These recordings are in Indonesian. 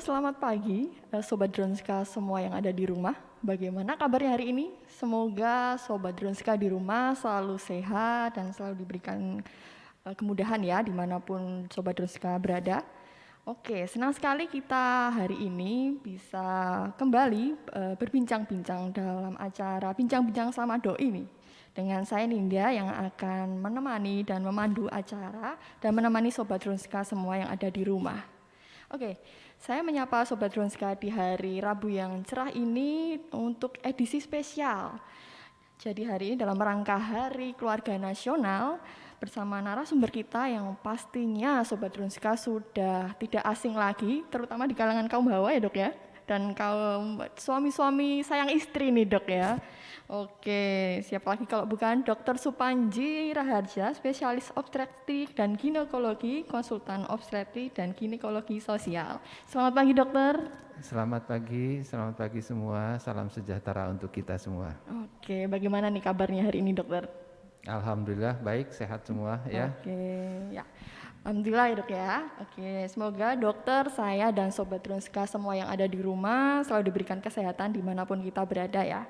selamat pagi Sobat Dronska semua yang ada di rumah. Bagaimana kabarnya hari ini? Semoga Sobat Dronska di rumah selalu sehat dan selalu diberikan kemudahan ya dimanapun Sobat Dronska berada. Oke, senang sekali kita hari ini bisa kembali berbincang-bincang dalam acara Bincang-Bincang Sama Doi ini. Dengan saya Nindya yang akan menemani dan memandu acara dan menemani Sobat Dronska semua yang ada di rumah. Oke, saya menyapa Sobat Dronska di hari Rabu yang cerah ini untuk edisi spesial. Jadi hari ini dalam rangka Hari Keluarga Nasional bersama narasumber kita yang pastinya Sobat Dronska sudah tidak asing lagi, terutama di kalangan kaum hawa ya dok ya, dan kaum suami-suami sayang istri nih dok ya. Oke, siapa lagi kalau bukan Dr. Supanji Raharja, spesialis obstetrik dan ginekologi, konsultan obstetrik dan ginekologi sosial. Selamat pagi dokter. Selamat pagi semua, salam sejahtera untuk kita semua. Oke, bagaimana nih kabarnya hari ini dokter? Alhamdulillah baik, sehat semua ya. Oke, ya. Alhamdulillah ya dok ya. Oke, semoga dokter, saya dan Sobat Dronska semua yang ada di rumah selalu diberikan kesehatan dimanapun kita berada ya.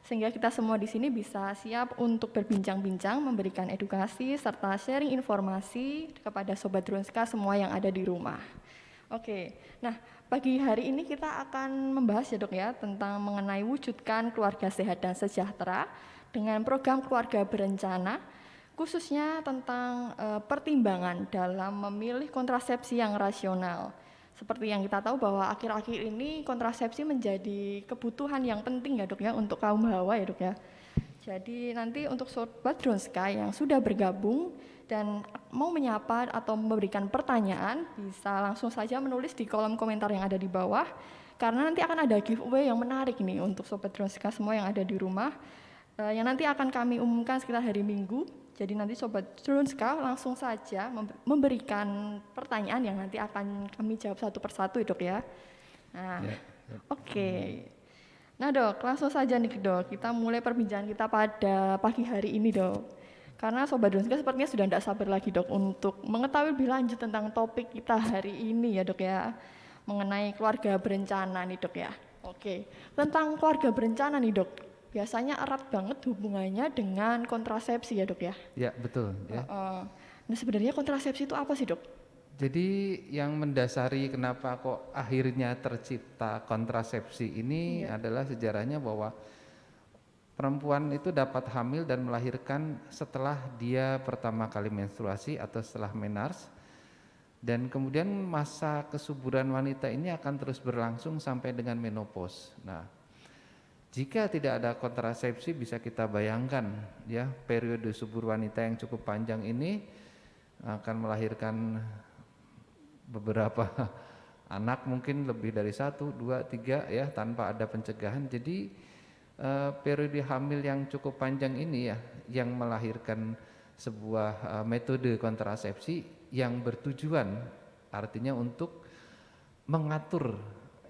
Sehingga kita semua di sini bisa siap untuk berbincang-bincang, memberikan edukasi, serta sharing informasi kepada Sobat Dronska semua yang ada di rumah. Oke, nah pagi hari ini kita akan membahas ya dok ya tentang mengenai wujudkan keluarga sehat dan sejahtera dengan program keluarga berencana, khususnya tentang pertimbangan dalam memilih kontrasepsi yang rasional. Seperti yang kita tahu bahwa akhir-akhir ini kontrasepsi menjadi kebutuhan yang penting ya dok ya untuk kaum hawa ya dok ya. Jadi nanti untuk Sobat Dronska yang sudah bergabung dan mau menyapa atau memberikan pertanyaan bisa langsung saja menulis di kolom komentar yang ada di bawah. Karena nanti akan ada giveaway yang menarik nih untuk Sobat Dronska semua yang ada di rumah. Yang nanti akan kami umumkan sekitar hari Minggu. Jadi nanti Sobat Dronska langsung saja memberikan pertanyaan yang nanti akan kami jawab satu persatu ya dok ya. Nah, oke. Nah dok, langsung saja nih dok, kita mulai perbincangan kita pada pagi hari ini dok. Karena Sobat Dronska sepertinya sudah tidak sabar lagi dok untuk mengetahui lebih lanjut tentang topik kita hari ini ya dok ya. Mengenai keluarga berencana nih dok ya. Oke, tentang keluarga berencana nih dok. Biasanya erat banget hubungannya dengan kontrasepsi ya dok ya? Ya betul ya. Nah sebenarnya kontrasepsi itu apa sih dok? Jadi yang mendasari kenapa kok akhirnya tercipta kontrasepsi ini adalah sejarahnya bahwa perempuan itu dapat hamil dan melahirkan setelah dia pertama kali menstruasi atau setelah menars. Dan kemudian masa kesuburan wanita ini akan terus berlangsung sampai dengan menopause. Nah, jika tidak ada kontrasepsi bisa kita bayangkan ya periode subur wanita yang cukup panjang ini akan melahirkan beberapa anak mungkin lebih dari 1, 2, 3 ya tanpa ada pencegahan. Jadi periode hamil yang cukup panjang ini ya yang melahirkan sebuah metode kontrasepsi yang bertujuan artinya untuk mengatur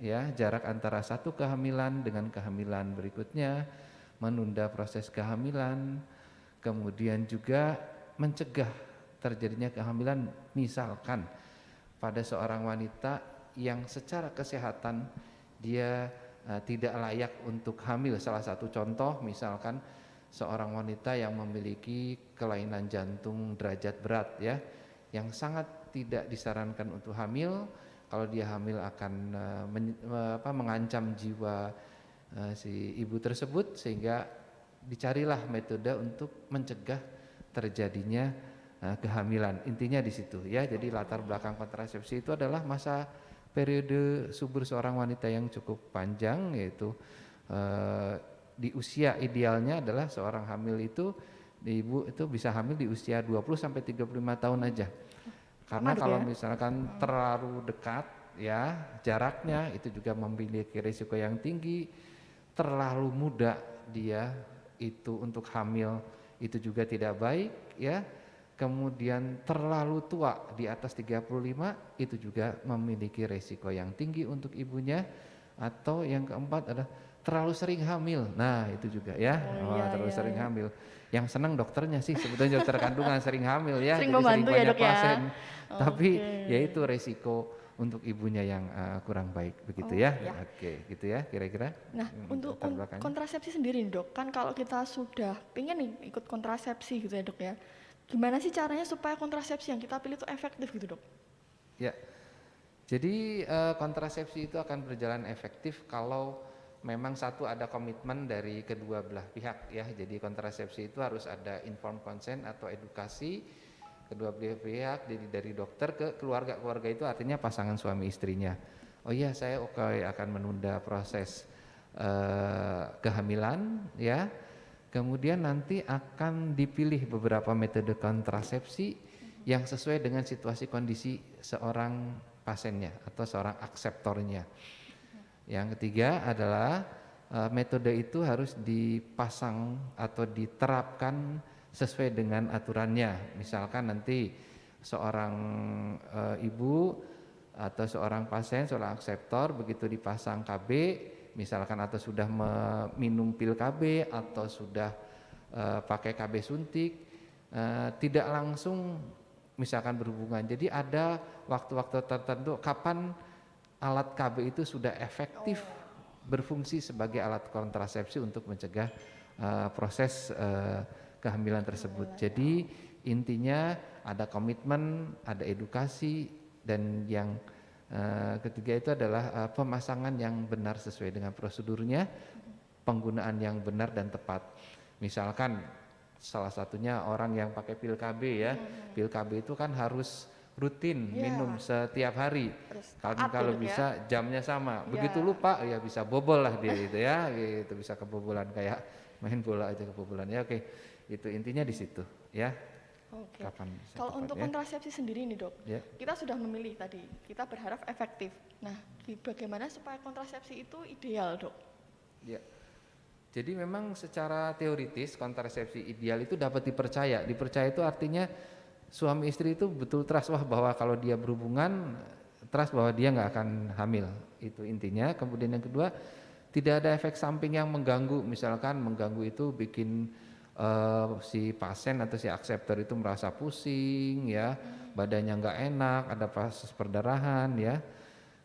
ya jarak antara satu kehamilan dengan kehamilan berikutnya, menunda proses kehamilan, kemudian juga mencegah terjadinya kehamilan misalkan pada seorang wanita yang secara kesehatan dia tidak layak untuk hamil. Salah satu contoh misalkan seorang wanita yang memiliki kelainan jantung derajat berat ya yang sangat tidak disarankan untuk hamil. Kalau dia hamil akan mengancam jiwa si ibu tersebut sehingga dicarilah metode untuk mencegah terjadinya kehamilan. Intinya di situ ya. Jadi latar belakang kontrasepsi itu adalah masa periode subur seorang wanita yang cukup panjang yaitu di usia idealnya adalah seorang hamil itu ibu itu bisa hamil di usia 20 sampai 35 tahun aja. Karena kalau misalkan terlalu dekat ya jaraknya itu juga memiliki risiko yang tinggi. Terlalu muda dia itu untuk hamil itu juga tidak baik ya. Kemudian terlalu tua di atas 35 itu juga memiliki risiko yang tinggi untuk ibunya. Atau yang keempat adalah terlalu sering hamil. Nah itu juga ya terlalu sering hamil. Yang senang dokternya sih sebetulnya dokter kandungan sering hamil ya, sering jadi membantu sering banyak ya dok pasien. ya. Tapi ya itu resiko untuk ibunya yang kurang baik, begitu Oh ya? ya. Oke, gitu ya kira-kira. Nah, untuk Latar belakangnya. kontrasepsi sendiri nih, Dok, kan kalau kita sudah pengen nih ikut kontrasepsi gitu ya, Dok ya. Gimana sih caranya supaya kontrasepsi yang kita pilih itu efektif gitu, Dok? Ya, jadi kontrasepsi itu akan berjalan efektif kalau memang satu ada komitmen dari kedua belah pihak ya. Jadi kontrasepsi itu harus ada informed consent atau edukasi kedua belah pihak, jadi dari dokter ke keluarga itu artinya pasangan suami istrinya. Oh iya, saya oke akan menunda proses kehamilan ya. Kemudian nanti akan dipilih beberapa metode kontrasepsi yang sesuai dengan situasi kondisi seorang pasiennya atau seorang akseptornya. Yang ketiga adalah metode itu harus dipasang atau diterapkan sesuai dengan aturannya. Misalkan nanti seorang ibu atau seorang pasien, seorang akseptor begitu dipasang KB, misalkan atau sudah minum pil KB atau sudah pakai KB suntik, tidak langsung misalkan berhubungan. Jadi ada waktu-waktu tertentu kapan alat KB itu sudah efektif berfungsi sebagai alat kontrasepsi untuk mencegah proses kehamilan tersebut. Jadi intinya ada komitmen, ada edukasi, dan yang ketiga itu adalah pemasangan yang benar sesuai dengan prosedurnya, penggunaan yang benar dan tepat. Misalkan salah satunya orang yang pakai pil KB ya, pil KB itu kan harus rutin minum setiap hari. Kalau bisa jamnya sama. Begitu lupa ya bisa bobol lah dia itu ya, gitu bisa kebobolan kayak main bola aja kebobolan ya. Oke, itu intinya di situ ya. Oke. Kapan Kalau untuk kontrasepsi sendiri nih, Dok, kita sudah memilih tadi, kita berharap efektif. Nah, bagaimana supaya kontrasepsi itu ideal, Dok? Ya. Jadi memang secara teoritis kontrasepsi ideal itu dapat dipercaya. Dipercaya itu artinya suami istri itu betul trust bahwa kalau dia berhubungan, trust bahwa dia nggak akan hamil. Itu intinya. Kemudian yang kedua, tidak ada efek samping yang mengganggu. Misalkan mengganggu itu bikin si pasien atau si akseptor itu merasa pusing ya, badannya nggak enak, ada proses perdarahan ya.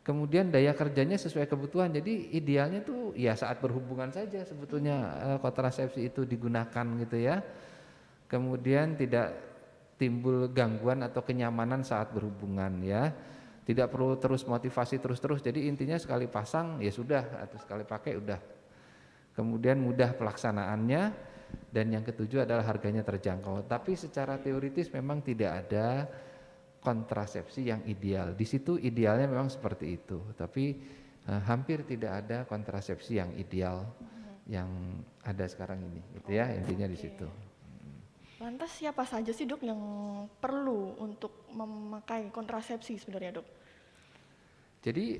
Kemudian daya kerjanya sesuai kebutuhan. Jadi idealnya tuh ya saat berhubungan saja sebetulnya kontrasepsi itu digunakan gitu ya. Kemudian tidak timbul gangguan atau kenyamanan saat berhubungan ya. Tidak perlu terus motivasi terus-terus. Jadi intinya sekali pasang ya sudah, atau sekali pakai udah. Kemudian mudah pelaksanaannya, dan yang ketujuh adalah harganya terjangkau. Tapi secara teoritis memang tidak ada kontrasepsi yang ideal. Di situ idealnya memang seperti itu, tapi hampir tidak ada kontrasepsi yang ideal yang ada sekarang ini, gitu ya. Intinya di situ. Lantas siapa saja sih, Dok, yang perlu untuk memakai kontrasepsi sebenarnya, Dok? Jadi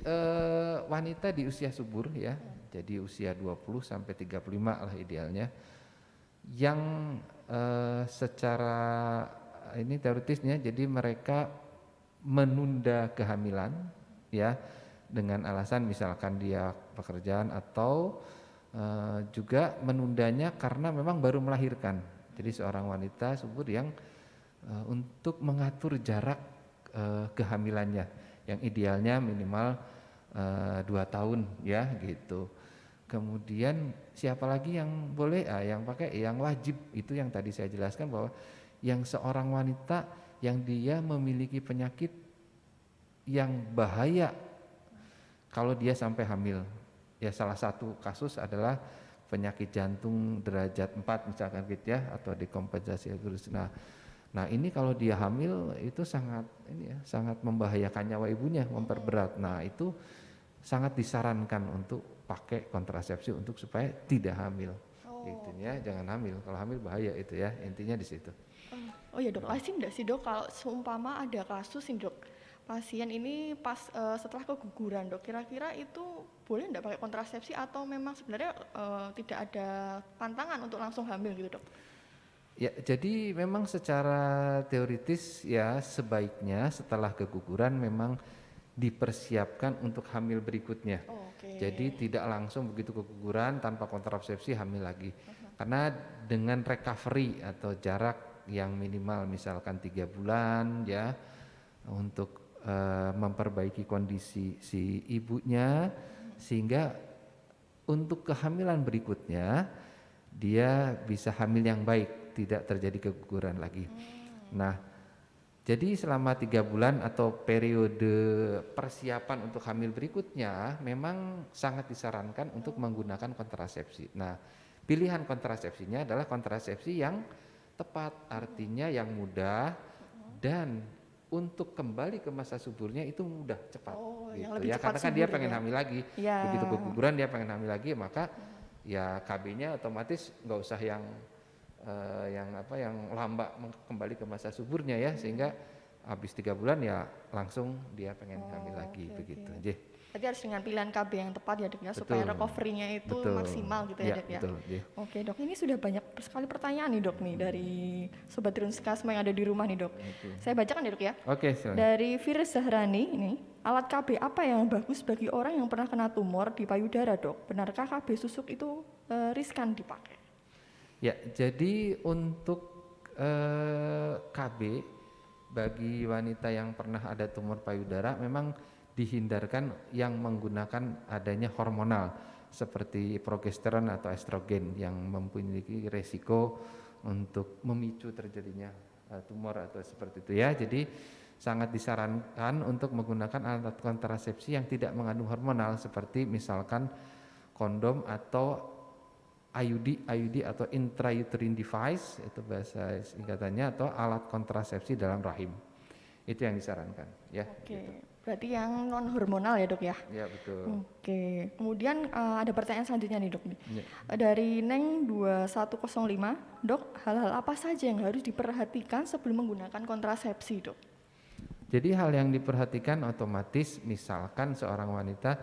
wanita di usia subur ya, jadi usia 20 sampai 35 lah idealnya, yang secara ini teoritisnya jadi mereka menunda kehamilan ya dengan alasan misalkan dia pekerjaan atau juga menundanya karena memang baru melahirkan. Jadi seorang wanita subur yang untuk mengatur jarak kehamilannya yang idealnya minimal 2 tahun ya gitu. Kemudian siapa lagi yang boleh? Yang pakai yang wajib itu yang tadi saya jelaskan bahwa yang seorang wanita yang dia memiliki penyakit yang bahaya kalau dia sampai hamil. Ya salah satu kasus adalah penyakit jantung derajat 4 misalkan gitu ya, atau dekompensasi virus. Nah ini kalau dia hamil itu sangat membahayakan nyawa ibunya, memperberat. Nah itu sangat disarankan untuk pakai kontrasepsi untuk supaya tidak hamil. Intinya jangan hamil, kalau hamil bahaya itu ya, intinya di situ. Oh ya, Dok, lazim enggak sih, Dok, kalau seumpama ada kasus nih, Dok, pasien ini pas setelah keguguran, Dok, kira-kira itu boleh enggak pakai kontrasepsi atau memang sebenarnya tidak ada pantangan untuk langsung hamil gitu, Dok? Ya, jadi memang secara teoritis ya sebaiknya setelah keguguran memang dipersiapkan untuk hamil berikutnya. Jadi tidak langsung begitu keguguran tanpa kontrasepsi hamil lagi. Karena dengan recovery atau jarak yang minimal misalkan 3 bulan ya untuk memperbaiki kondisi si ibunya sehingga untuk kehamilan berikutnya dia bisa hamil yang baik, tidak terjadi keguguran lagi. Nah, jadi selama 3 bulan atau periode persiapan untuk hamil berikutnya memang sangat disarankan untuk menggunakan kontrasepsi. Nah, pilihan kontrasepsinya adalah kontrasepsi yang tepat, artinya yang mudah dan untuk kembali ke masa suburnya itu mudah, cepat. Yang Gitu lebih ya, cepat karena kan dia subur pengen ya. hamil lagi. Ya. Begitu keguguran dia pengen hamil lagi, maka ya KB-nya otomatis nggak usah yang lamba kembali ke masa suburnya ya, sehingga habis 3 bulan ya langsung dia pengen hamil lagi, begitu. Oke. Berarti harus dengan pilihan KB yang tepat ya dok ya, supaya Betul. recovery-nya itu Betul. maksimal gitu ya, Ya, dok ya. betul, ya. Oke dok, ini sudah banyak sekali pertanyaan nih dok nih dari Sobat Trunska semua yang ada di rumah nih dok. Saya bacakan ya dok ya. Oke, silakan. Dari Virus Zahrani ini, alat KB apa yang bagus bagi orang yang pernah kena tumor di payudara dok? Benarkah KB susuk itu riskan dipakai? Ya, jadi untuk KB bagi wanita yang pernah ada tumor payudara memang dihindarkan yang menggunakan adanya hormonal seperti progesteron atau estrogen yang memiliki resiko untuk memicu terjadinya tumor atau seperti itu ya. Jadi sangat disarankan untuk menggunakan alat kontrasepsi yang tidak mengandung hormonal seperti misalkan kondom atau IUD atau intrauterine device, itu bahasa singkatannya, atau alat kontrasepsi dalam rahim. Itu yang disarankan ya. Oke, Gitu. berarti yang non hormonal ya dok ya? Ya, betul. Oke, kemudian ada pertanyaan selanjutnya nih dok nih. Ya. Dari Neng 2105, dok, hal-hal apa saja yang harus diperhatikan sebelum menggunakan kontrasepsi dok? Jadi hal yang diperhatikan otomatis misalkan seorang wanita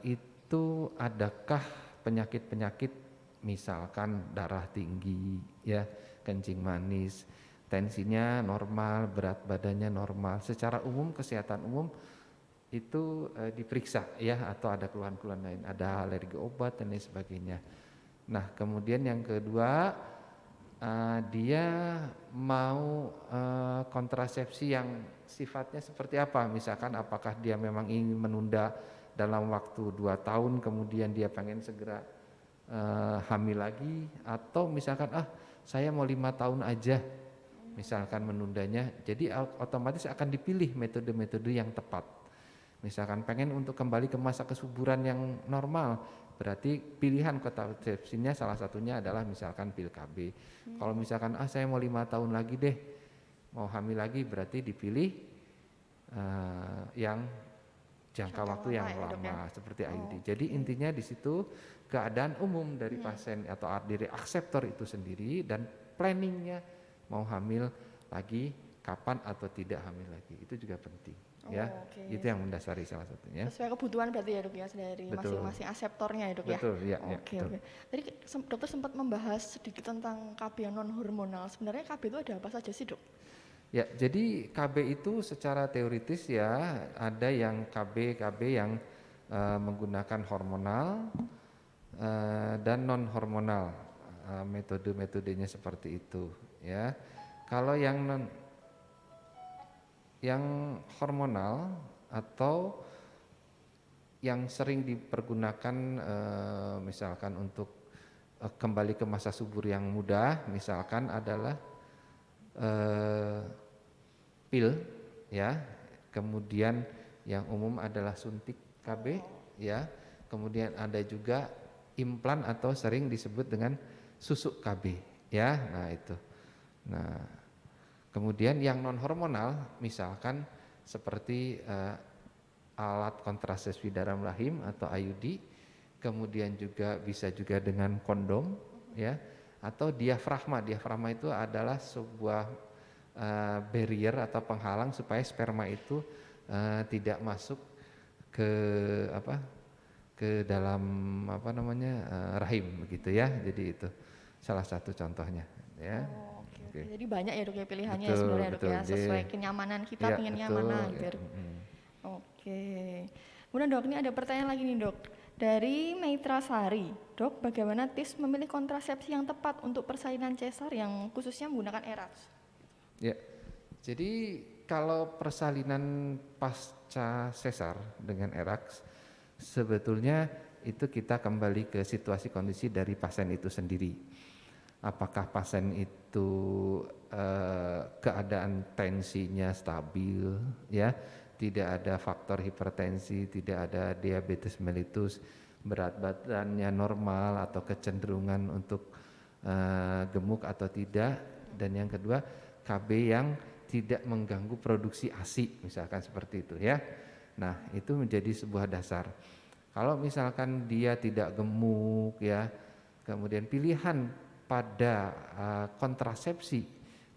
itu adakah penyakit-penyakit misalkan darah tinggi ya, kencing manis, tensinya normal, berat badannya normal. Secara umum kesehatan umum itu diperiksa ya, atau ada keluhan-keluhan lain, ada alergi obat dan lain sebagainya. Nah, kemudian yang kedua dia mau kontrasepsi yang sifatnya seperti apa, misalkan apakah dia memang ingin menunda dalam waktu 2 tahun kemudian dia pengen segera hamil lagi, atau misalkan saya mau 5 tahun aja misalkan menundanya. Jadi otomatis akan dipilih metode-metode yang tepat. Misalkan pengen untuk kembali ke masa kesuburan yang normal, berarti pilihan kontrasepsinya salah satunya adalah misalkan pil KB. Kalau misalkan saya mau 5 tahun lagi deh mau hamil lagi, berarti dipilih yang jangka waktu yang lama seperti IUD. Jadi intinya di situ keadaan umum dari pasien atau dari akseptor itu sendiri dan planningnya mau hamil lagi kapan atau tidak hamil lagi, itu juga penting ya. Itu yang mendasari salah satunya. Sesuai kebutuhan berarti ya dok ya, dari masing-masing aseptornya ya dok ya. Betul ya. Oke. Tadi dokter sempat membahas sedikit tentang KB yang non hormonal. Sebenarnya KB itu ada apa saja sih dok? Ya, jadi KB itu secara teoritis ya ada yang KB yang menggunakan hormonal dan non hormonal, metode-metodenya seperti itu ya. Kalau yang hormonal atau yang sering dipergunakan misalkan untuk kembali ke masa subur yang mudah, misalkan adalah pil ya, kemudian yang umum adalah suntik KB ya, kemudian ada juga implan atau sering disebut dengan susuk KB ya. Nah itu. Nah kemudian yang non hormonal misalkan seperti alat kontrasepsi dalam rahim atau IUD, kemudian juga bisa juga dengan kondom ya, atau diafragma. Diafragma itu adalah sebuah barrier atau penghalang supaya sperma itu tidak masuk ke dalam rahim begitu ya. Jadi itu salah satu contohnya ya. Oke. Jadi banyak ya dok ya pilihannya Betul, sebenarnya dok ya, sesuai jadi, kenyamanan kita ya, pengennya betul, mana ya. gitu ya, dok. Oke. Kemudian dok, ini ada pertanyaan lagi nih dok. Dari Maitra Sari, dok, bagaimana tips memilih kontrasepsi yang tepat untuk persalinan cesar yang khususnya menggunakan ERAS? Ya, jadi kalau persalinan pasca sesar dengan ERAX, sebetulnya itu kita kembali ke situasi kondisi dari pasien itu sendiri. Apakah pasien itu keadaan tensinya stabil, ya, tidak ada faktor hipertensi, tidak ada diabetes mellitus, berat badannya normal atau kecenderungan untuk gemuk atau tidak, dan yang kedua KB yang tidak mengganggu produksi ASI misalkan seperti itu ya. Nah, itu menjadi sebuah dasar. Kalau misalkan dia tidak gemuk ya, kemudian pilihan pada kontrasepsi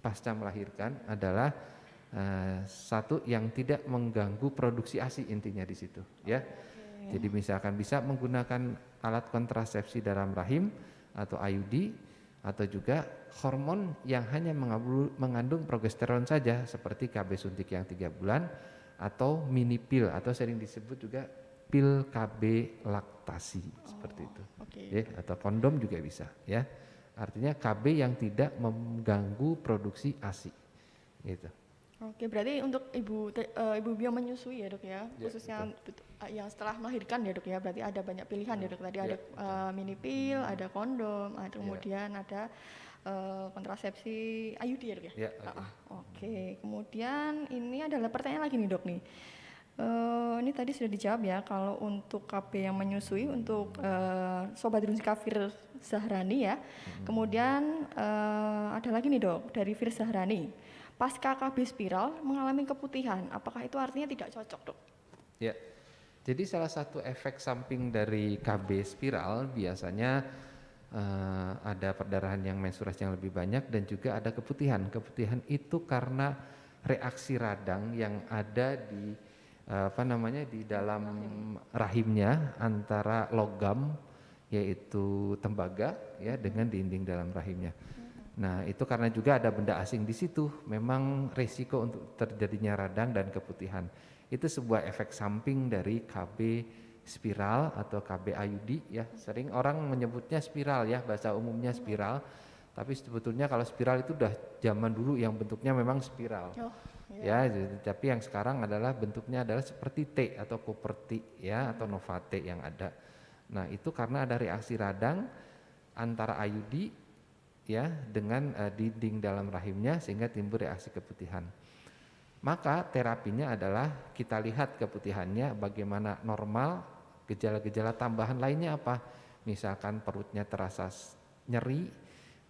pasca melahirkan adalah satu yang tidak mengganggu produksi ASI, intinya di situ ya. Jadi misalkan bisa menggunakan alat kontrasepsi dalam rahim atau IUD, atau juga hormon yang hanya mengandung progesteron saja seperti KB suntik yang 3 bulan atau mini pil atau sering disebut juga pil KB laktasi seperti itu. Ya, atau kondom juga bisa ya. Artinya KB yang tidak mengganggu produksi ASI gitu. Oke, berarti untuk ibu yang menyusui ya dok ya, khususnya yang setelah melahirkan ya dok ya, berarti ada banyak pilihan ya dok. Tadi ada mini pil, ada kondom, kemudian ada kontrasepsi IUD ya dok ya. Oke, kemudian ini adalah pertanyaan lagi nih dok nih. Ini tadi sudah dijawab ya, kalau untuk KB yang menyusui untuk Sobat Drunska Fir Zahrani ya. Kemudian ada lagi nih dok dari Fir Zahrani. Pasca KB spiral mengalami keputihan, apakah itu artinya tidak cocok dok? Ya, jadi salah satu efek samping dari KB spiral biasanya ada perdarahan yang menstruasi yang lebih banyak dan juga ada keputihan. Keputihan itu karena reaksi radang yang ada di di dalam rahimnya antara logam yaitu tembaga ya dengan dinding dalam rahimnya. Nah, itu karena juga ada benda asing di situ, memang risiko untuk terjadinya radang dan keputihan. Itu sebuah efek samping dari KB spiral atau KB IUD ya. Sering orang menyebutnya spiral ya, bahasa umumnya spiral. Tapi sebetulnya kalau spiral itu udah zaman dulu yang bentuknya memang spiral. Ya, tapi yang sekarang adalah bentuknya adalah seperti T atau Cooper-T ya atau Nova-T yang ada. Nah, itu karena ada reaksi radang antara IUD ya dengan dinding dalam rahimnya sehingga timbul reaksi keputihan. Maka terapinya adalah kita lihat keputihannya bagaimana normal, gejala-gejala tambahan lainnya apa? Misalkan perutnya terasa nyeri,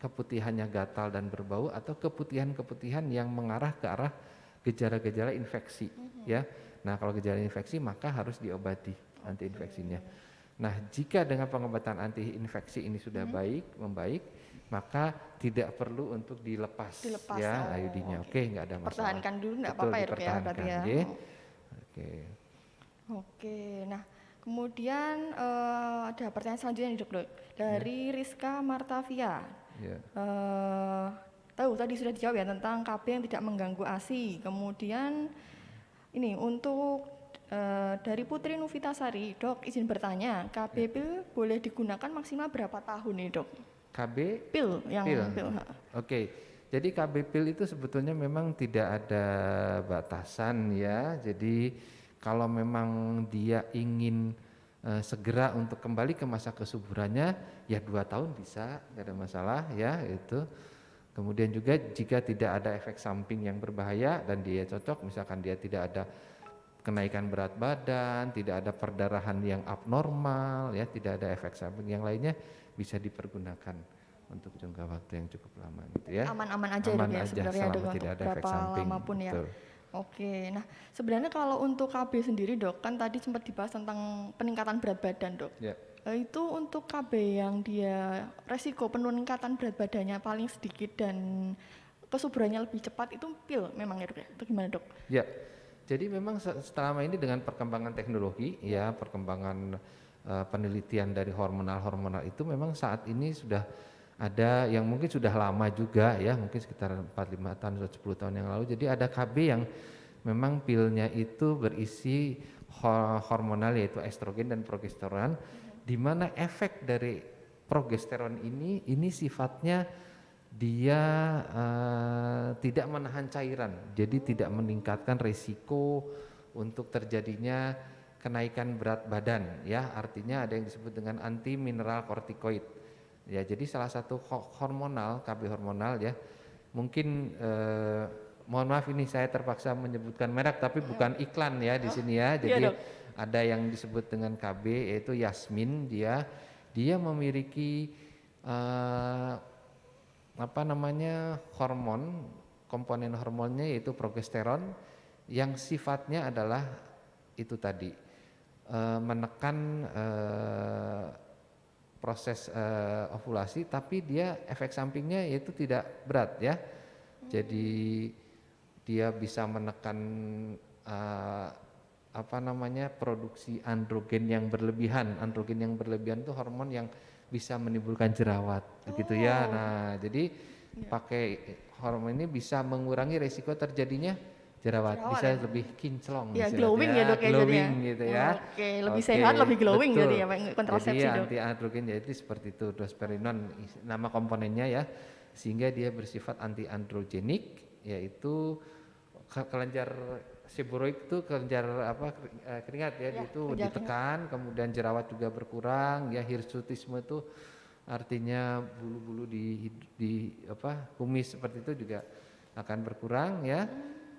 keputihannya gatal dan berbau, atau keputihan-keputihan yang mengarah ke arah gejala-gejala infeksi ya. Nah, kalau gejala infeksi maka harus diobati anti-infeksinya. Nah, jika dengan pengobatan anti-infeksi ini sudah membaik, maka tidak perlu untuk dilepas ya IUD-nya. Oke, enggak ada masalah. Pertahankan dulu enggak apa-apa ya dok ya berarti ya. Oke, nah kemudian ada pertanyaan selanjutnya nih dok dari Rizka Martavia. Tahu tadi sudah dijawab ya tentang KB yang tidak mengganggu ASI. Kemudian ini untuk dari Putri Nuvitasari, dok izin bertanya, KB pil boleh digunakan maksimal berapa tahun nih dok? KB pil yang pil. Oke, jadi KB pil itu sebetulnya memang tidak ada batasan ya. Jadi kalau memang dia ingin segera untuk kembali ke masa kesuburannya, ya 2 tahun bisa, nggak ada masalah ya itu. Kemudian juga jika tidak ada efek samping yang berbahaya dan dia cocok, misalkan dia tidak ada kenaikan berat badan, tidak ada perdarahan yang abnormal, ya tidak ada efek samping yang lainnya, bisa dipergunakan untuk jangka waktu yang cukup lama gitu ya. Aman-aman aja dok ya sebenarnya dok untuk berapa lama pun ya. Betul. Oke, nah sebenarnya kalau untuk KB sendiri dok, kan tadi sempat dibahas tentang peningkatan berat badan dok. Ya. Itu untuk KB yang dia resiko peningkatan berat badannya paling sedikit dan kesuburannya lebih cepat itu pil memang ya dok ya? Itu gimana dok? Ya, jadi memang selama ini dengan perkembangan teknologi ya, perkembangan penelitian dari hormonal itu memang saat ini sudah ada yang mungkin sudah lama juga ya, mungkin sekitar 4-5 tahun atau 10 tahun yang lalu. Jadi ada KB yang memang pilnya itu berisi hormonal yaitu estrogen dan progesteron, di mana efek dari progesteron ini sifatnya dia tidak menahan cairan, jadi tidak meningkatkan resiko untuk terjadinya kenaikan berat badan, ya. Artinya ada yang disebut dengan anti mineral kortikoid, ya. Jadi salah satu hormonal, KB hormonal, ya. Mungkin mohon maaf ini saya terpaksa menyebutkan merek, tapi bukan iklan ya di sini ya. Iya Jadi dok. ada yang disebut dengan KB, yaitu Yasmin. Dia memiliki hormon, komponen hormonnya yaitu progesteron, yang sifatnya adalah itu tadi, menekan proses ovulasi, tapi dia efek sampingnya yaitu tidak berat, ya. Jadi dia bisa menekan produksi androgen yang berlebihan. Androgen yang berlebihan itu hormon yang bisa menimbulkan jerawat, begitu ya. Nah, jadi pakai hormon ini bisa mengurangi resiko terjadinya jerawat, bisa lebih kinclong, Ya glowing ya dok ya glowing jadinya. gitu ya. Oke, lebih sehat, lebih glowing Betul. jadi ya kontrasepsi Jadi dok. anti androgen jadi seperti itu, drosperinon nama komponennya, ya, sehingga dia bersifat anti androgenik, yaitu kelenjar seboreik itu kelenjar keringat, ya, itu ditekan, kemudian jerawat juga berkurang, ya. Hirsutisme itu artinya bulu-bulu di kumis seperti itu juga akan berkurang, ya.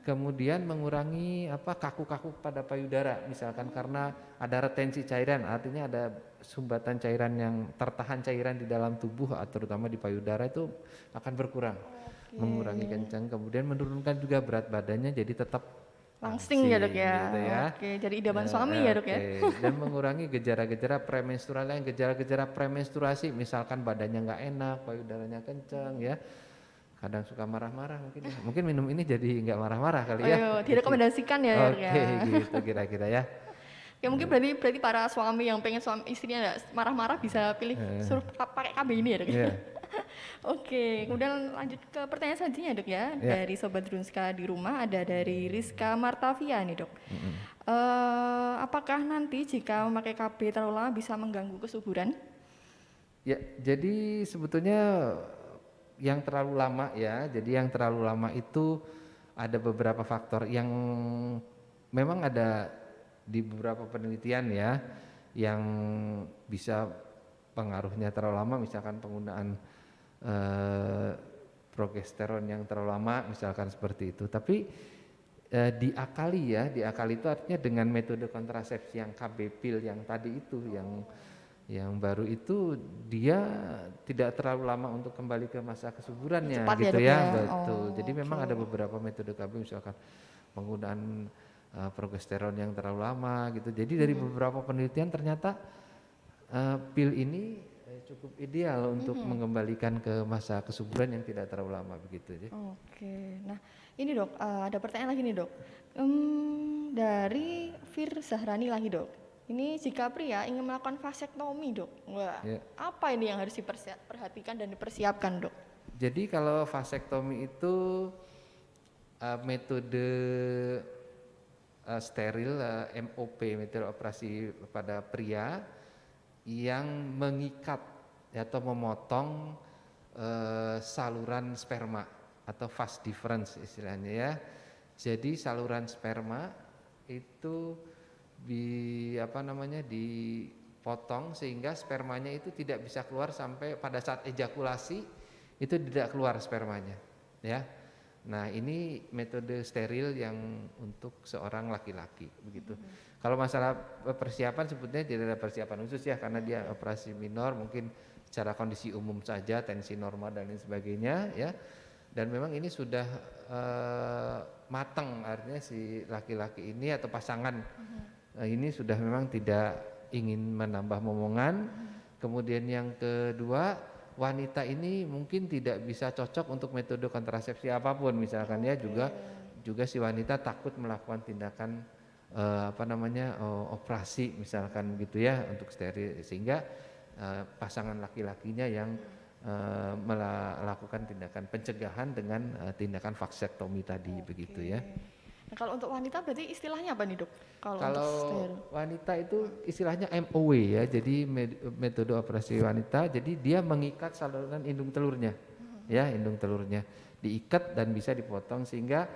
Kemudian mengurangi kaku-kaku pada payudara, misalkan karena ada retensi cairan, artinya ada sumbatan cairan yang tertahan cairan di dalam tubuh, terutama di payudara, itu akan berkurang, mengurangi kencang. Kemudian menurunkan juga berat badannya, jadi tetap langsing ya dok ya. gitu ya. Oke, jadi idaman suami ya dok ya. Dan mengurangi gejala-gejala premenstrual yang gejala-gejala premenstruasi, misalkan badannya nggak enak, payudaranya kencang, ya. Kadang suka marah-marah mungkin, ya. Mungkin minum ini jadi nggak marah-marah kali ya. Direkomendasikan ya dok ya. Oke, gitu kira-kira ya. Ya mungkin berarti para suami yang pengen suami istrinya nggak marah-marah bisa pilih suruh pakai KB ini ya dok. Iya. Oke, kemudian lanjut ke pertanyaan selanjutnya dok ya. Iya. Dari Sobat Drunska di rumah ada dari Rizka Martavia nih dok. Apakah nanti jika memakai KB terlalu lama bisa mengganggu kesuburan? Ya, jadi sebetulnya yang terlalu lama, ya. Jadi yang terlalu lama itu ada beberapa faktor yang memang ada di beberapa penelitian, ya, yang bisa pengaruhnya terlalu lama, misalkan penggunaan progesteron yang terlalu lama, misalkan seperti itu. Tapi diakali itu artinya dengan metode kontrasepsi yang KB pil yang tadi itu, yang baru itu, dia tidak terlalu lama untuk kembali ke masa kesuburannya, Cepat gitu ya, ya. dok ya. Betul. Jadi memang ada beberapa metode KB, misalkan penggunaan progesteron yang terlalu lama gitu. Jadi dari beberapa penelitian ternyata pil ini cukup ideal untuk mengembalikan ke masa kesuburan yang tidak terlalu lama, begitu ya. Oke, nah ini dok, ada pertanyaan lagi nih dok. Dari Fir Zahrani lagi dok. Ini jika pria ingin melakukan vasektomi dok, wah, apa ini yang harus diperhatikan dan dipersiapkan dok? Jadi kalau vasektomi itu metode steril, MOP, metode operasi pada pria yang mengikat atau memotong saluran sperma atau vas deferens istilahnya, ya. Jadi saluran sperma itu dipotong sehingga spermanya itu tidak bisa keluar sampai pada saat ejakulasi itu tidak keluar spermanya, ya. Nah, ini metode steril yang untuk seorang laki-laki, begitu. Kalau masalah persiapan sebetulnya tidak ada persiapan khusus, ya, karena dia operasi minor, mungkin secara kondisi umum saja, tensi normal dan lain sebagainya, ya. Dan memang ini sudah matang, artinya si laki-laki ini atau pasangan ini sudah memang tidak ingin menambah momongan. Kemudian yang kedua, wanita ini mungkin tidak bisa cocok untuk metode kontrasepsi apapun, misalkan, ya, juga si wanita takut melakukan tindakan operasi, misalkan gitu, ya, untuk steril, sehingga pasangan laki-lakinya yang melakukan tindakan pencegahan dengan tindakan vasektomi tadi, begitu, ya. Nah, kalau untuk wanita berarti istilahnya apa nih dok? Kalau wanita itu istilahnya MOW, ya, jadi metode operasi wanita, jadi dia mengikat saluran indung telurnya, ya, indung telurnya diikat dan bisa dipotong sehingga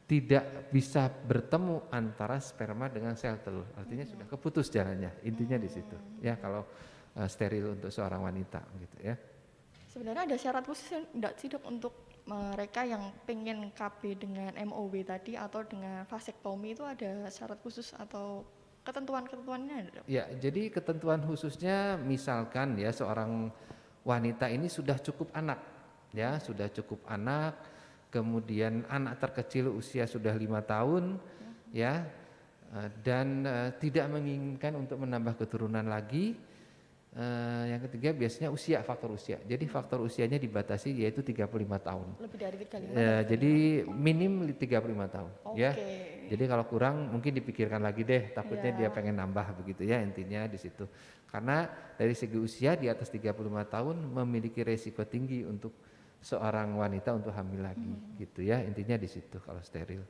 tidak bisa bertemu antara sperma dengan sel telur. Artinya sudah keputus jalannya. Intinya di situ. Ya, kalau steril untuk seorang wanita gitu ya. Sebenarnya ada syarat khusus enggak sih dok untuk mereka yang pengen KB dengan MOW tadi atau dengan vasektomi itu ada syarat khusus atau ketentuan-ketentuannya ada dok? Ya, jadi ketentuan khususnya misalkan ya seorang wanita ini sudah cukup anak, ya sudah cukup anak, kemudian anak terkecil usia sudah 5 tahun, ya, dan tidak menginginkan untuk menambah keturunan lagi. Yang ketiga biasanya usia, faktor usia. Jadi faktor usianya dibatasi yaitu 35 tahun. Lebih dari 35 Jadi minim 35 tahun, ya. Oke. Jadi kalau kurang mungkin dipikirkan lagi deh, takutnya Iya. dia pengen nambah begitu ya, intinya di situ. Karena dari segi usia di atas 35 tahun memiliki resiko tinggi untuk seorang wanita untuk hamil lagi gitu ya, intinya di situ kalau steril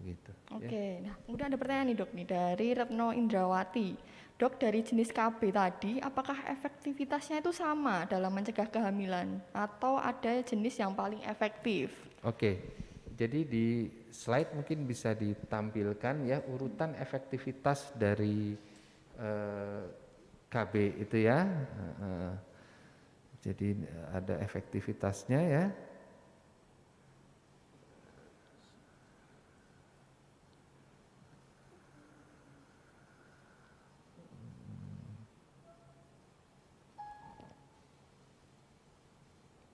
begitu. Oke, nah kemudian ada pertanyaan nih dok nih dari Retno Indrawati. Dok, dari jenis KB tadi, apakah efektivitasnya itu sama dalam mencegah kehamilan atau ada jenis yang paling efektif? Oke, jadi di slide mungkin bisa ditampilkan ya urutan efektivitas dari KB itu ya. Jadi ada efektivitasnya ya.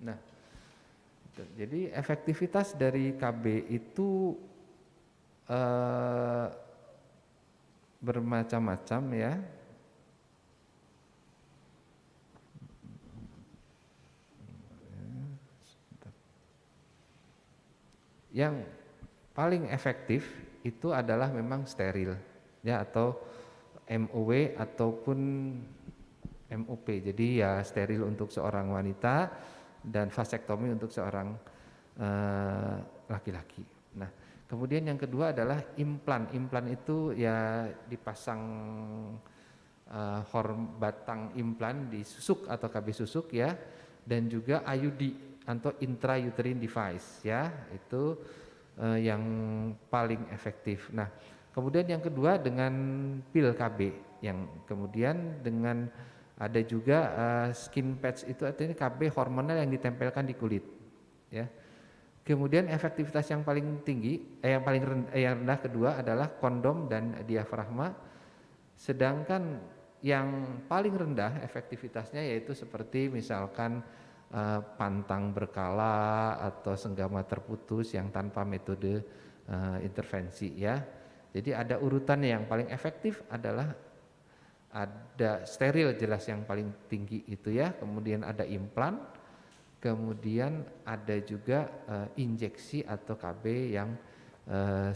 Nah, jadi efektivitas dari KB itu bermacam-macam ya. Yang paling efektif itu adalah memang steril ya, atau MOW ataupun MOP. Jadi ya steril untuk seorang wanita dan vasektomi untuk seorang laki-laki. Nah, kemudian yang kedua adalah implan. Implan itu ya dipasang batang implan di susuk atau KB susuk ya, dan juga IUD atau intrauterine device ya, itu yang paling efektif. Nah, kemudian yang kedua dengan pil KB, yang kemudian dengan ada juga skin patch, itu artinya KB hormonal yang ditempelkan di kulit ya. Kemudian efektivitas yang paling tinggi yang paling rendah kedua adalah kondom dan diafragma, sedangkan yang paling rendah efektivitasnya yaitu seperti misalkan pantang berkala atau senggama terputus yang tanpa metode intervensi ya. Jadi ada urutan yang paling efektif adalah ada steril jelas yang paling tinggi itu ya, kemudian ada implan, kemudian ada juga injeksi atau KB yang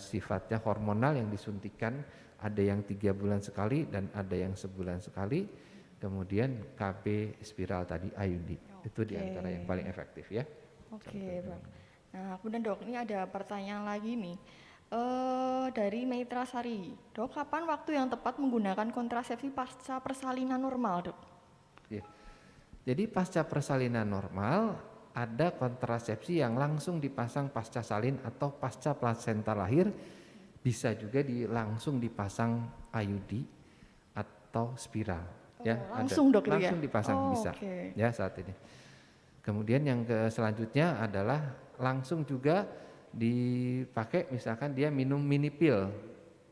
sifatnya hormonal yang disuntikan, ada yang 3 bulan sekali dan ada yang sebulan sekali, kemudian KB spiral tadi IUD. Itu diantara yang paling efektif ya. Oke, Bang. Nah, kemudian dok, ini ada pertanyaan lagi nih. Dari Maitra Sari. Dok, kapan waktu yang tepat menggunakan kontrasepsi pasca persalinan normal, dok? Ya. Jadi pasca persalinan normal ada kontrasepsi yang langsung dipasang pasca salin atau pasca plasenta lahir, bisa juga langsung dipasang IUD atau spiral. Ya, langsung ada. dok itu ya? Langsung dipasang bisa Oke. ya saat ini. Kemudian yang selanjutnya adalah langsung juga dipakai, misalkan dia minum mini pil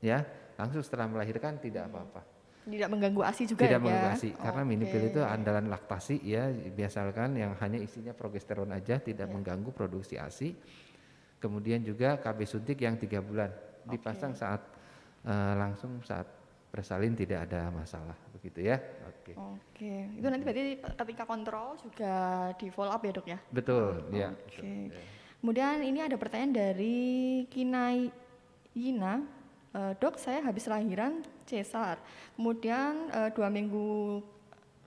ya, langsung setelah melahirkan tidak apa-apa. Tidak mengganggu ASI juga Tidak ya? mengganggu ASI, karena mini Oke. pil itu andalan laktasi ya, biasakan yang hanya isinya progesteron aja, tidak mengganggu produksi ASI. Kemudian juga KB suntik yang 3 bulan dipasang saat langsung saat bersalin, tidak ada masalah begitu ya. Oke. Itu nanti berarti ketika kontrol juga di follow up ya dok ya? Betul, ya. Oke. Kemudian ini ada pertanyaan dari Kinai Yina. Dok, saya habis lahiran cesar, kemudian 2 minggu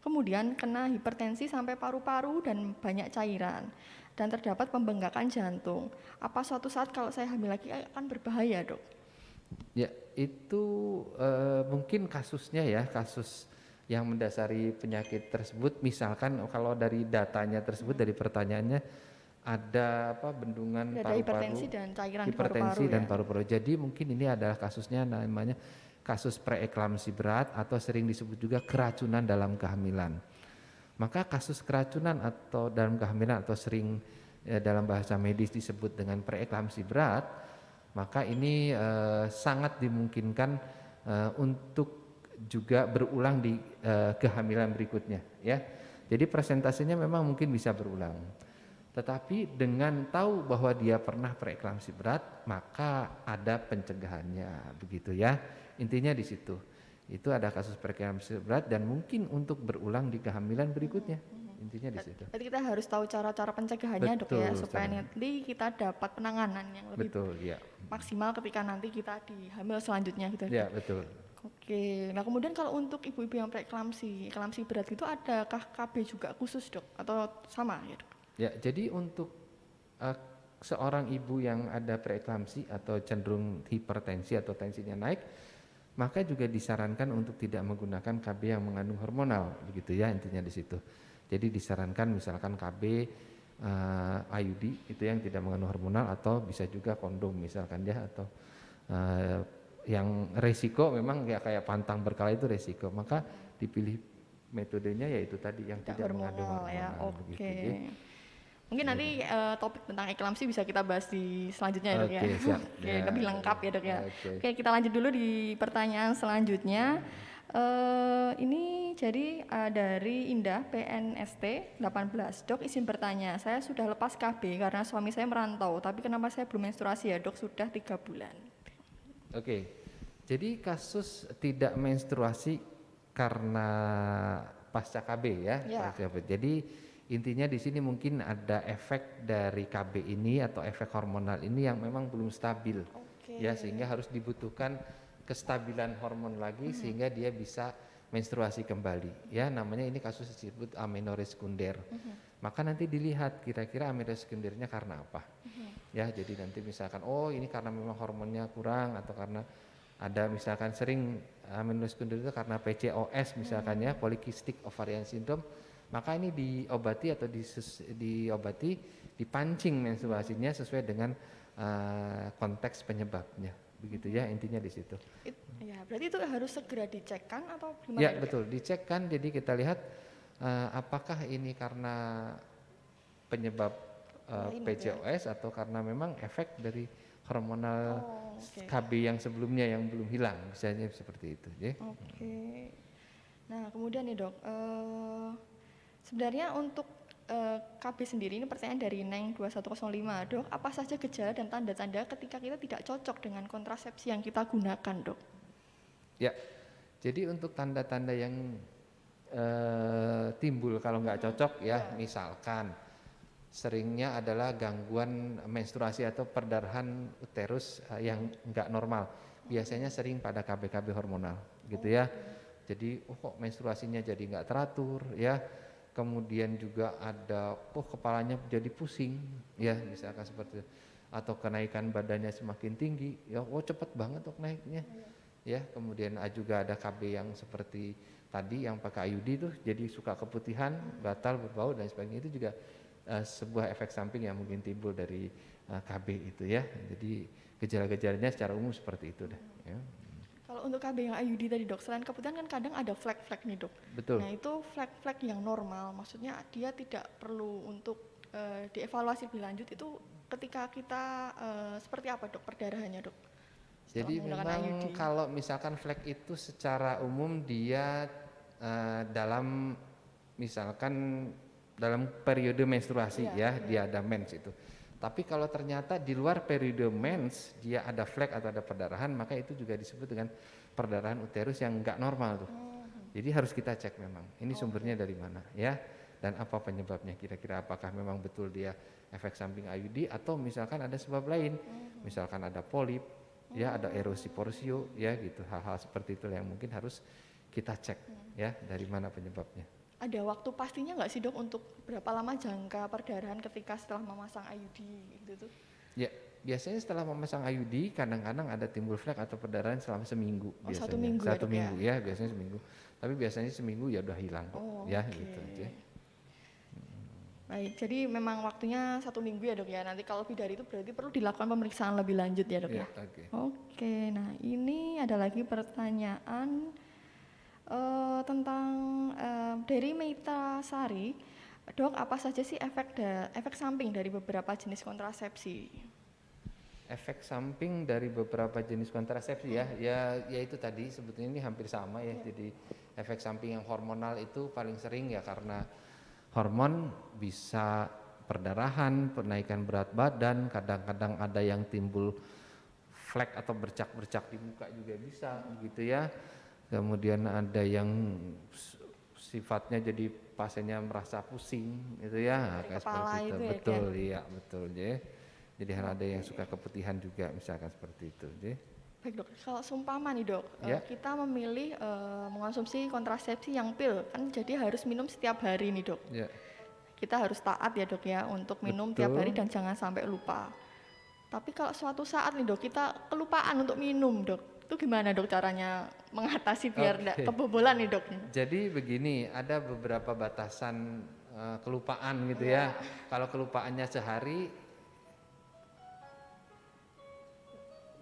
kemudian kena hipertensi sampai paru-paru dan banyak cairan, dan terdapat pembengkakan jantung. Apa suatu saat kalau saya hamil lagi akan berbahaya, dok? Ya, itu mungkin kasusnya ya, kasus yang mendasari penyakit tersebut. Misalkan kalau dari datanya tersebut, dari pertanyaannya, ada apa bendungan Ada paru-paru, hipertensi dan cairan di hipertensi paru-paru dan ya. paru-paru. Jadi mungkin ini adalah kasusnya namanya kasus preeklamsi berat atau sering disebut juga keracunan dalam kehamilan. Maka kasus keracunan atau dalam kehamilan atau sering dalam bahasa medis disebut dengan preeklamsi berat, maka ini sangat dimungkinkan untuk juga berulang di kehamilan berikutnya ya. Jadi presentasinya memang mungkin bisa berulang. Tetapi dengan tahu bahwa dia pernah preeklamsi berat, maka ada pencegahannya, begitu ya. Intinya di situ. Itu ada kasus preeklamsi berat dan mungkin untuk berulang di kehamilan berikutnya. Intinya di situ. Berarti kita harus tahu cara-cara pencegahannya dok ya, Betul, supaya cara. nanti kita dapat penanganan yang lebih Betul, ya. maksimal ketika nanti kita di hamil selanjutnya gitu. Ya, betul. Oke, nah kemudian kalau untuk ibu-ibu yang preeklamsi, eklamsi berat itu adakah KB juga khusus dok atau sama ya dok? Ya, jadi untuk seorang ibu yang ada preeklamsi atau cenderung hipertensi atau tensinya naik, maka juga disarankan untuk tidak menggunakan KB yang mengandung hormonal, begitu ya intinya di situ. Jadi disarankan misalkan KB IUD itu yang tidak mengandung hormonal atau bisa juga kondom misalkan ya, atau yang resiko memang ya kayak pantang berkala itu resiko, maka dipilih metodenya yaitu tadi yang tidak mengandung hormonal ya. begitu. Oke. Ya. Mungkin nanti topik tentang eklamsi bisa kita bahas di selanjutnya ya dok ya. Oke, siap. Oke, Ya, lebih lengkap ya dok ya. oke. Oke, kita lanjut dulu di pertanyaan selanjutnya. Ini jadi dari Indah PNST 18. Dok, izin bertanya, saya sudah lepas KB karena suami saya merantau, tapi kenapa saya belum menstruasi ya dok, sudah 3 bulan. Oke, jadi kasus tidak menstruasi karena pasca KB ya. Ya. Pasca KB. Jadi intinya di sini mungkin ada efek dari KB ini atau efek hormonal ini yang memang belum stabil, ya sehingga harus dibutuhkan kestabilan hormon lagi sehingga dia bisa menstruasi kembali. Ya namanya ini kasus disebut amenorrhea sekunder. Maka nanti dilihat kira-kira amenorrhea sekundernya karena apa. Ya jadi nanti misalkan oh ini karena memang hormonnya kurang atau karena ada misalkan sering amenorrhea sekunder itu karena PCOS misalkan ya polycystic ovarian syndrome. Maka ini diobati atau diobati, dipancing menstruasinya sesuai dengan konteks penyebabnya, begitu ya intinya di situ. Ya, berarti itu harus segera dicekkan atau gimana? Ya betul, dicekkan. Jadi kita lihat apakah ini karena penyebab PCOS atau karena memang efek dari hormonal KB yang sebelumnya yang belum hilang, misalnya seperti itu. Ya. Oke. Nah kemudian nih dok. Sebenarnya untuk KB sendiri ini pertanyaan dari Neng 2105 dok, apa saja gejala dan tanda-tanda ketika kita tidak cocok dengan kontrasepsi yang kita gunakan dok? Ya, jadi untuk tanda-tanda yang timbul kalau nggak cocok ya, misalkan seringnya adalah gangguan menstruasi atau perdarahan uterus yang nggak normal, biasanya sering pada KB-KB hormonal gitu ya. Jadi kok menstruasinya jadi nggak teratur ya. Kemudian juga ada kepalanya jadi pusing ya misalkan seperti itu. Atau kenaikan badannya semakin tinggi ya cepet banget dok naiknya ya. Kemudian juga ada KB yang seperti tadi yang pakai IUD itu jadi suka keputihan, gatal, berbau dan sebagainya, itu juga sebuah efek samping yang mungkin timbul dari KB itu ya. Jadi gejala-gejalanya secara umum seperti itu dah ya. Kalau untuk KB yang IUD tadi dok, selain keputihan kan kadang ada flek-flek nih dok. Betul. Nah itu flek-flek yang normal, maksudnya dia tidak perlu untuk dievaluasi lebih lanjut, itu ketika kita seperti apa dok perdarahannya dok? Jadi memang kalau misalkan flek itu secara umum dia dalam misalkan dalam periode menstruasi ya, dia ada mens itu. Tapi kalau ternyata di luar periode mens dia ada flek atau ada perdarahan, maka itu juga disebut dengan perdarahan uterus yang enggak normal tuh. Jadi harus kita cek memang ini sumbernya dari mana ya, dan apa penyebabnya, kira-kira apakah memang betul dia efek samping IUD atau misalkan ada sebab lain, misalkan ada polip ya, ada erosi porsio ya gitu, hal-hal seperti itu yang mungkin harus kita cek ya dari mana penyebabnya. Ada waktu pastinya nggak sih dok untuk berapa lama jangka perdarahan ketika setelah memasang IUD gitu tuh? Ya biasanya setelah memasang IUD kadang-kadang ada timbul flek atau perdarahan selama seminggu biasanya. 1 minggu ya, 1 minggu ya? Ya biasanya seminggu. Tapi biasanya seminggu ya udah hilang ya gitu aja. Baik, jadi memang waktunya 1 minggu ya dok ya. Nanti kalau lebih dari itu berarti perlu dilakukan pemeriksaan lebih lanjut ya dok Ya, ya. oke. Oke, nah ini ada lagi pertanyaan tentang dari Meita Sari, dok apa saja sih efek samping dari beberapa jenis kontrasepsi? Efek samping dari beberapa jenis kontrasepsi ya itu tadi sebetulnya ini hampir sama ya. Jadi efek samping yang hormonal itu paling sering ya karena hormon bisa perdarahan, penaikan berat badan, kadang-kadang ada yang timbul flek atau bercak-bercak di muka juga bisa gitu ya. Kemudian ada yang sifatnya jadi pasiennya merasa pusing gitu ya, Dari kayak kepala seperti itu. itu ya, Betul, iya betul ya. Jadi ada yang suka keputihan juga misalkan seperti itu ya. Baik dok, kalau seumpama nih dok, Ya. kita memilih mengonsumsi kontrasepsi yang pil, kan jadi harus minum setiap hari nih dok. Ya. Kita harus taat ya dok ya untuk minum tiap Betul. hari dan jangan sampai lupa. Tapi kalau suatu saat nih dok, kita kelupaan untuk minum dok, itu gimana dok caranya mengatasi biar tidak Oke. kebobolan nih dok? Jadi begini, ada beberapa batasan kelupaan gitu ya. Kalau kelupaannya sehari,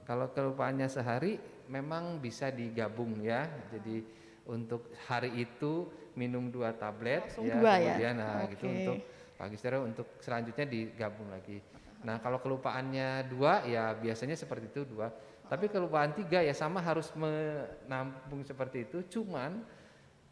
kalau kelupaannya sehari memang bisa digabung ya. Jadi untuk hari itu minum 2 tablet Langsung ya, 2 ya? kemudian gitu Oke. untuk pagi sore untuk selanjutnya digabung lagi. Nah, kalau kelupaannya 2 ya biasanya seperti itu 2. Tapi kelupaan 3 ya sama harus menampung seperti itu, cuman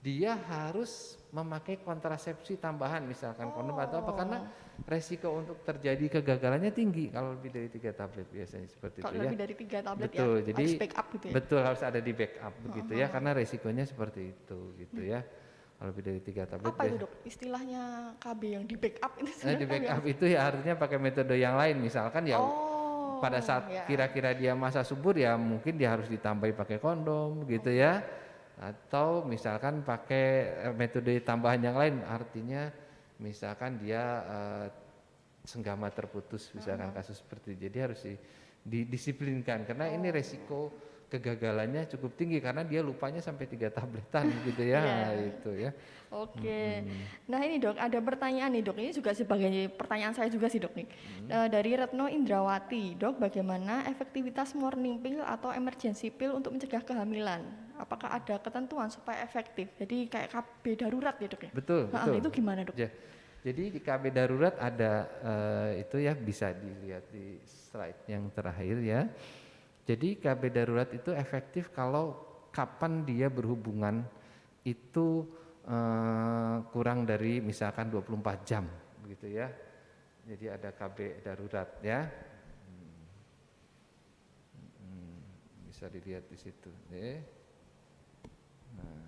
dia harus memakai kontrasepsi tambahan misalkan kondom atau apa karena resiko untuk terjadi kegagalannya tinggi kalau lebih dari 3 tablet biasanya seperti Kalau itu ya. lebih dari 3 tablet Betul, ya, jadi harus backup gitu ya? betul harus ada di backup begitu ya karena resikonya seperti itu gitu ya. Kalau lebih dari 3 tablet Apa itu dok? Istilahnya KB yang di backup itu di sebenarnya backup apa? itu ya artinya pakai metode yang lain misalkan ya pada saat ya. kira-kira dia masa subur ya mungkin dia harus ditambahi pakai kondom gitu ya. Atau misalkan pakai metode tambahan yang lain artinya misalkan dia senggama terputus misalkan kasus seperti itu. Jadi harus didisiplinkan karena ini resiko kegagalannya cukup tinggi karena dia lupanya sampai 3 tabletan gitu ya. Iya. Itu ya. Oke. Nah ini dok, ada pertanyaan nih dok. Ini juga sebagai pertanyaan saya juga sih dok nih. Dari Retno Indrawati, dok bagaimana efektivitas morning pill atau emergency pill untuk mencegah kehamilan? Apakah ada ketentuan supaya efektif? Jadi kayak KB darurat ya dok ya? Betul, betul. Itu gimana dok? Jadi di KB darurat ada itu ya bisa dilihat di slide yang terakhir ya. Jadi KB darurat itu efektif kalau kapan dia berhubungan itu kurang dari misalkan 24 jam begitu ya. Jadi ada KB darurat ya. Bisa dilihat di situ. Nah.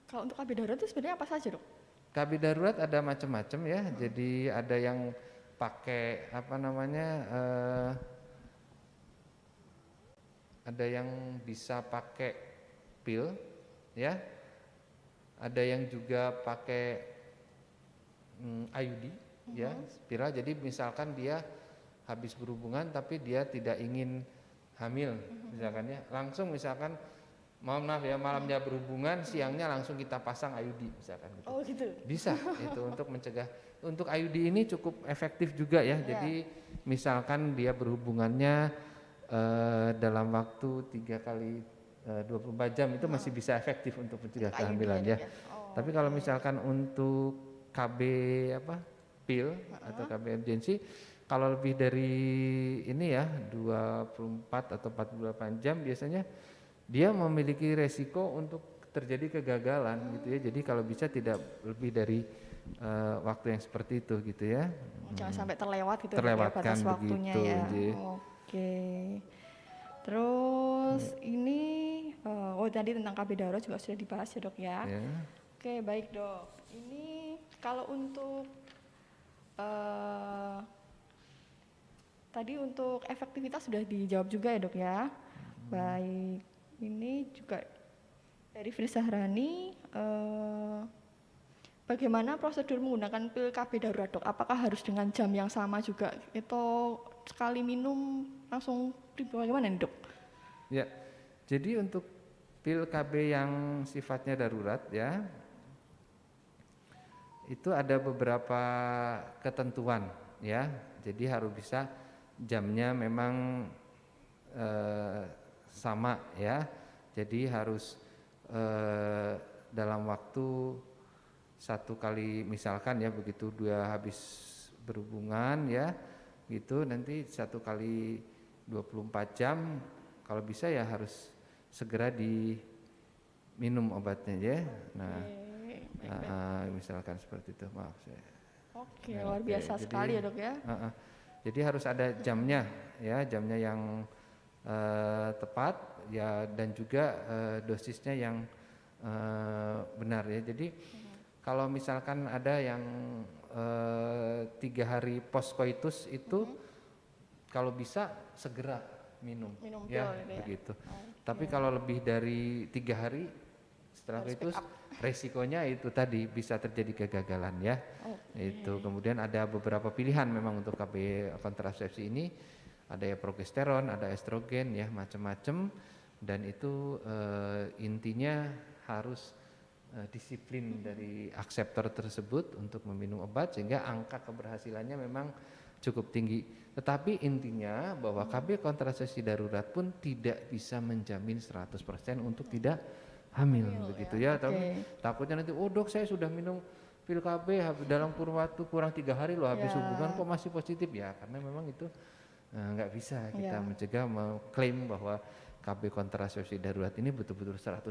Kalau untuk KB darurat itu sebenarnya apa saja dok? KB darurat ada macam-macam ya. Jadi ada yang pakai apa namanya? Ada yang bisa pakai pil, ya. Ada yang juga pakai IUD, ya, spiral. Jadi misalkan dia habis berhubungan tapi dia tidak ingin hamil, misalkan ya, langsung misalkan mohon maaf ya malamnya berhubungan, siangnya langsung kita pasang IUD, misalkan gitu. Oh gitu. Bisa itu untuk mencegah. Untuk IUD ini cukup efektif juga ya. Jadi misalkan dia berhubungannya dalam waktu 3 kali 24 jam itu masih bisa efektif untuk mencegah kehamilan ya. Tapi kalau misalkan untuk KB pil atau KB emergency kalau lebih dari ini ya 24 atau 48 jam biasanya dia memiliki resiko untuk terjadi kegagalan gitu ya. Jadi kalau bisa tidak lebih dari waktu yang seperti itu gitu ya. Jangan sampai terlewat gitu Terlewatkan ya batas waktunya begitu, ya. Ji. Oke. Terus ini tadi tentang KB darurat juga sudah dibahas ya dok ya. Oke baik dok. Ini kalau untuk tadi untuk efektivitas sudah dijawab juga ya dok ya. Baik. Ini juga dari Fri Sahrani. Bagaimana prosedur menggunakan pil KB darurat dok? Apakah harus dengan jam yang sama juga? Itu sekali minum langsung bagaimana nih dok? Ya, jadi untuk pil KB yang sifatnya darurat ya, itu ada beberapa ketentuan ya. Jadi harus bisa jamnya memang sama ya. Jadi harus dalam waktu 1 kali misalkan ya, begitu dia habis berhubungan ya gitu, nanti 1 kali 24 jam kalau bisa ya harus segera diminum obatnya ya. Nah, misalkan seperti itu, maaf saya. Oke, luar biasa jadi, sekali ya dok ya. Jadi harus ada jamnya ya, jamnya yang tepat ya, dan juga dosisnya yang benar ya. Jadi kalau misalkan ada yang 3 hari post-coitus itu kalau bisa segera minum ya, begitu. Tapi kalau lebih dari 3 hari setelah coitus, resikonya itu tadi bisa terjadi kegagalan ya. Itu kemudian ada beberapa pilihan memang untuk KB kontrasepsi ini, ada ya progesteron, ada estrogen ya, macam-macam, dan itu intinya harus disiplin dari akseptor tersebut untuk meminum obat sehingga angka keberhasilannya memang cukup tinggi. Tetapi intinya bahwa KB kontrasepsi darurat pun tidak bisa menjamin 100% untuk tidak hamil begitu ya. Tapi takutnya nanti, oh dok saya sudah minum pil KB dalam kurun waktu kurang 3 hari loh habis hubungan kok masih positif ya, karena memang itu nggak bisa kita mencegah, mengklaim bahwa KB kontrasepsi darurat ini betul-betul 100%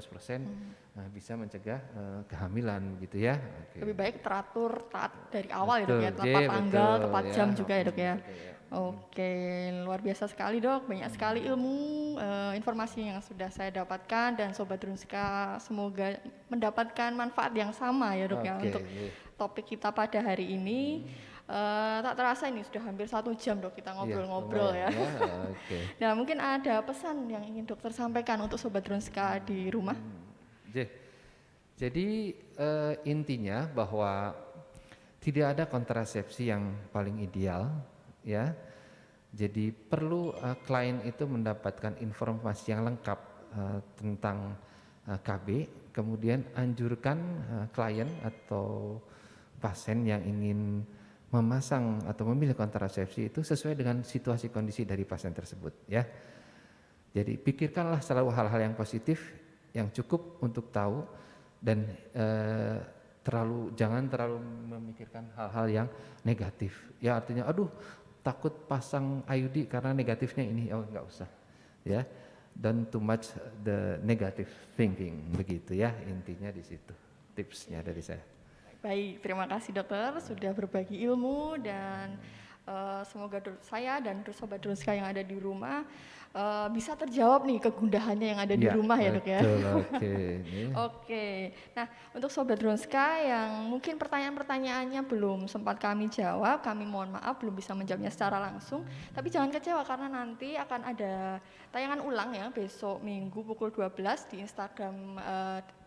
bisa mencegah kehamilan gitu ya. Lebih baik teratur taat dari awal ya dok ya, tepat tanggal, tepat jam juga ya dok ya. Oke, luar biasa sekali dok, banyak sekali ilmu, informasi yang sudah saya dapatkan, dan Sobat Drunska semoga mendapatkan manfaat yang sama ya dok ya untuk topik kita pada hari ini. Tak terasa ini sudah hampir 1 jam dok kita ngobrol-ngobrol ya. Nah mungkin ada pesan yang ingin dokter sampaikan untuk Sobat Drunska di rumah. Jadi intinya bahwa tidak ada kontrasepsi yang paling ideal ya. Jadi perlu klien itu mendapatkan informasi yang lengkap tentang KB, kemudian anjurkan klien atau pasien yang ingin memasang atau memilih kontrasepsi itu sesuai dengan situasi kondisi dari pasien tersebut ya. Jadi pikirkanlah selalu hal-hal yang positif yang cukup untuk tahu, dan jangan terlalu memikirkan hal-hal yang negatif ya, artinya aduh takut pasang IUD karena negatifnya ini, oh enggak usah ya. Don't too much the negative thinking, begitu ya intinya di situ tipsnya dari saya. Baik, terima kasih dokter sudah berbagi ilmu, dan semoga saya dan Sobat Drunska yang ada di rumah bisa terjawab nih kegundahannya yang ada di rumah ya dok ya. Oke. Nah untuk Sobat Drunska yang mungkin pertanyaan-pertanyaannya belum sempat kami jawab, kami mohon maaf belum bisa menjawabnya secara langsung. Tapi jangan kecewa karena nanti akan ada tayangan ulang ya besok Minggu pukul 12 di Instagram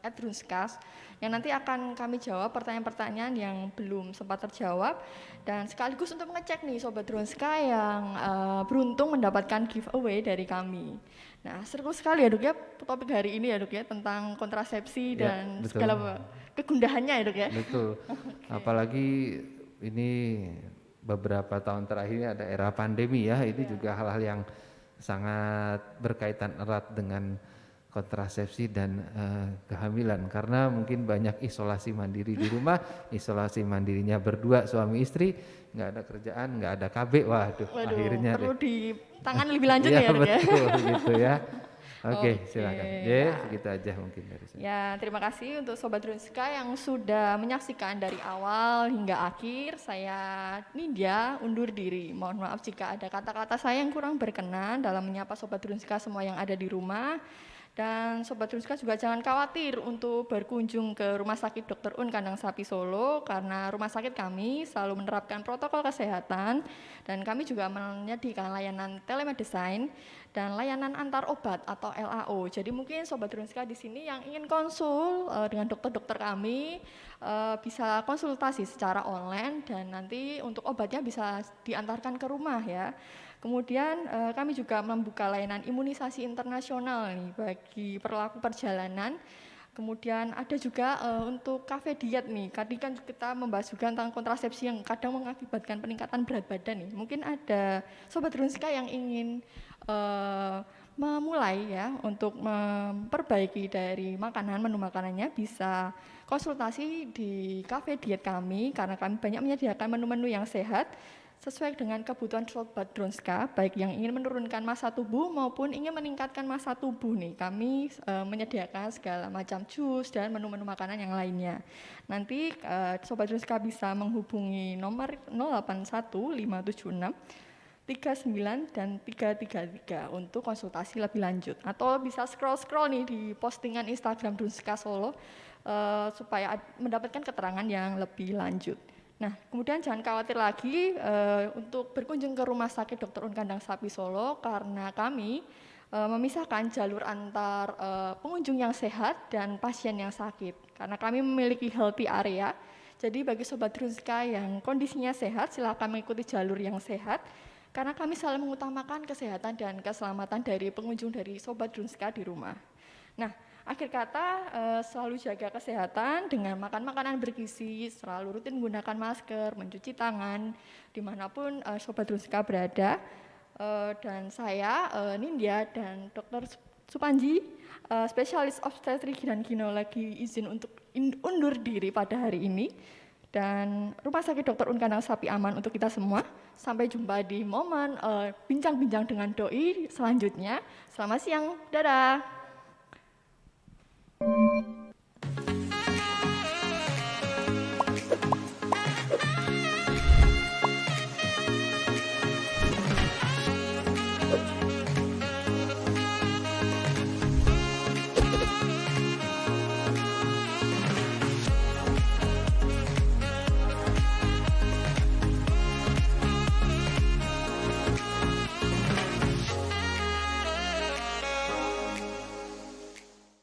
@Drunskas, yang nanti akan kami jawab pertanyaan-pertanyaan yang belum sempat terjawab, dan sekaligus untuk mengecek nih Sobat Drunska yang beruntung mendapatkan giveaway dari kami. Nah seru sekali ya dok ya topik hari ini ya dok ya, tentang kontrasepsi dan segala kegundahannya ya dok ya. Betul. Apalagi ini beberapa tahun terakhir ini ada era pandemi ya, ini juga hal-hal yang sangat berkaitan erat dengan kontrasepsi dan kehamilan, karena mungkin banyak isolasi mandiri di rumah, isolasi mandirinya berdua suami istri, nggak ada kerjaan, nggak ada KB, waduh akhirnya perlu ditangani lebih lanjut ya dok ya. Betul gitu ya. Oke, silakan. Segitu aja mungkin dari saya. Ya, terima kasih untuk Sobat Drunska yang sudah menyaksikan dari awal hingga akhir. Saya Nindya undur diri. Mohon maaf jika ada kata-kata saya yang kurang berkenan dalam menyapa Sobat Drunska semua yang ada di rumah. Dan Sobat Drunska juga jangan khawatir untuk berkunjung ke Rumah Sakit Dr. Un Kandang Sapi Solo, karena rumah sakit kami selalu menerapkan protokol kesehatan, dan kami juga menyediakan layanan telemedicine dan layanan antar obat atau LAO. Jadi mungkin Sobat Drunska di sini yang ingin konsul dengan dokter-dokter kami bisa konsultasi secara online, dan nanti untuk obatnya bisa diantarkan ke rumah ya. Kemudian kami juga membuka layanan imunisasi internasional nih bagi pelaku perjalanan Kemudian ada juga untuk cafe diet nih. Tadi kan kita membahas juga tentang kontrasepsi yang kadang mengakibatkan peningkatan berat badan nih. Mungkin ada Sobat Runska yang ingin memulai ya untuk memperbaiki dari makanan, menu makanannya, bisa konsultasi di cafe diet kami karena kami banyak menyediakan menu-menu yang sehat sesuai dengan kebutuhan Sobat Drunska, baik yang ingin menurunkan massa tubuh maupun ingin meningkatkan massa tubuh nih. Kami menyediakan segala macam jus dan menu-menu makanan yang lainnya. Nanti Sobat Drunska bisa menghubungi nomor 081576 39 dan 333 untuk konsultasi lebih lanjut. Atau bisa scroll-scroll nih di postingan Instagram Drunska Solo supaya mendapatkan keterangan yang lebih lanjut. Nah, kemudian jangan khawatir lagi untuk berkunjung ke Rumah Sakit Dr. Un Kandang Sapi Solo karena kami memisahkan jalur antar pengunjung yang sehat dan pasien yang sakit. Karena kami memiliki healthy area, jadi bagi Sobat Drunska yang kondisinya sehat, silakan mengikuti jalur yang sehat. Karena kami selalu mengutamakan kesehatan dan keselamatan dari pengunjung dari Sobat Drunska di rumah. Nah, akhir kata selalu jaga kesehatan dengan makan makanan bergizi, selalu rutin menggunakan masker, mencuci tangan dimanapun Sobat Drunska berada. Dan saya Nindya dan Dr. Supanji, spesialis obstetrik dan ginekologi, izin untuk undur diri pada hari ini. Dan Rumah Sakit Dr. Un Kandang Sapi aman untuk kita semua. Sampai jumpa di momen bincang-bincang dengan doi selanjutnya. Selamat siang, dadah.